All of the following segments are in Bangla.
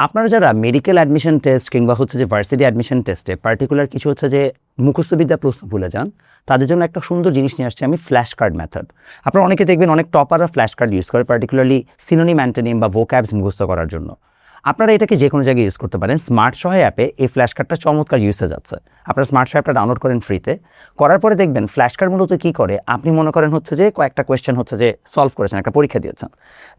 আপনারা যারা মেডিকেল অ্যাডমিশন টেস্ট কিংবা হচ্ছে যে ভার্সিটি অ্যাডমিশন টেস্টে পার্টিকুলার কিছু হচ্ছে যে মুখস্থবিদ্যা প্রশ্ন ভুলে যান, তাদের জন্য একটা সুন্দর জিনিস নিয়ে আসছি আমি, ফ্ল্যাশ কার্ড মেথড। আপনারা অনেকে দেখবেন অনেক টপাররা ফ্ল্যাশ কার্ড ইউজ করে, পার্টিকুলারলি সিনোনিম অ্যান্টোনিম বা ভোক্যাবস মুখস্থ করার জন্য। আপনারা এটাকে যে কোনো জায়গায় ইউজ করতে পারেন। স্মার্ট সহায় অ্যাপে এই ফ্ল্যাশ কার্ডটা চমৎকার ইউজে যাচ্ছে। আপনারা স্মার্ট সহায় অ্যাপটা ডাউনলোড করেন ফ্রিতে। করার পরে দেখবেন ফ্ল্যাশ কার্ড মূলত কী করে, আপনি মনে করেন হচ্ছে যে কয়েকটা কোয়েশ্চেন হচ্ছে যে সলভ করেছেন, একটা পরীক্ষা দিয়েছেন।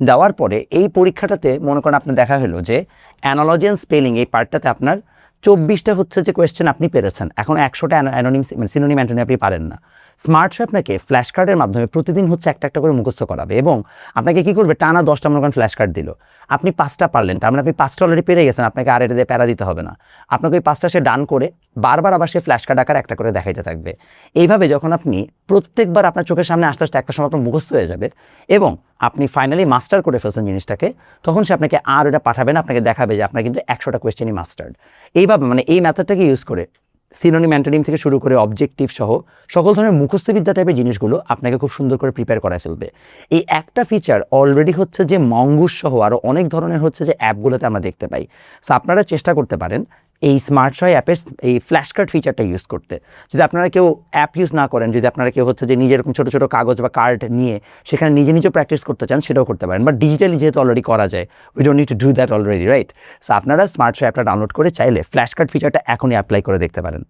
দেওয়ার পরে এই পরীক্ষাটাতে মনে করেন আপনার দেখা হলো যে অ্যানালজি অ্যান্ড স্পেলিং এই পার্টটাতে আপনার 24টা হচ্ছে যে কোয়েশ্চেন আপনি পেরেছেন, এখন 100টা অ্যানোনিম সিনোনিম অ্যান্টোনিম আপনি পারেন না। স্মার্ট সহায় আপনাকে ফ্ল্যাশ কার্ডের মাধ্যমে প্রতিদিন হচ্ছে একটা একটা করে মুখস্থ করাবে এবং আপনাকে কী করবে, টানা 10টা মনে করেন ফ্ল্যাশ কার্ড দিল, আপনি 5টা পারলেন, তার মানে আপনি 5টা অলরেডি পেরে গেছেন, আপনাকে আর এটা দিয়ে প্যারা দিতে হবে না। আপনাকে ওই 5টা সে ডান করে বারবার আবার সে ফ্ল্যাশ কার্ড আকার একটা করে দেখাইতে থাকবে। এইভাবে যখন আপনি প্রত্যেকবার আপনার চোখের সামনে আস্তে আস্তে একটা সময় আপনার মুখস্থ হয়ে যাবে এবং আপনি ফাইনালি মাস্টার করে ফেলছেন জিনিসটাকে, তখন সে আপনাকে আর ওটা পাঠাবে না, আপনাকে দেখাবে যে আপনার কিন্তু 100টা কোয়েশ্চেনই মাস্টার্ড। এইভাবে মানে এই মেথডটাকে ইউজ করে সিনোনিম অ্যান্টোনিম থেকে শুরু করে অবজেক্টিভ সহ সকল ধরনের মুখস্থবিদ্যা টাইপের জিনিসগুলো আপনাকে খুব সুন্দর করে প্রিপেয়ার করা ফেলবে। এই একটা ফিচার অলরেডি হচ্ছে যে মঙ্গুস সহ আরও অনেক ধরনের হচ্ছে যে অ্যাপগুলোতে আমরা দেখতে পাই। সো আপনারা চেষ্টা করতে পারেন এই স্মার্ট সহায় অ্যাপের এই ফ্ল্যাশ কার্ড ফিচারটা ইউজ করতে। যদি আপনারা কেউ অ্যাপ ইউজ না করেন, যদি আপনারা কেউ হচ্ছে যে নিজের এরকম ছোটো ছোটো কাগজ বা কার্ড নিয়ে সেখানে নিজে প্র্যাকটিস করতে চান, সেটাও করতে পারেন। বাট ডিজিটালি যেহেতু অলরেডি করা যায়, we don't need to do that already, right? So আপনারা স্মার্ট সহায় অ্যাপটা ডাউনলোড করে চাইলে ফ্ল্যাশ কার্ড ফিচারটা এখনই অ্যাপ্লাই করে দেখতে পারেন।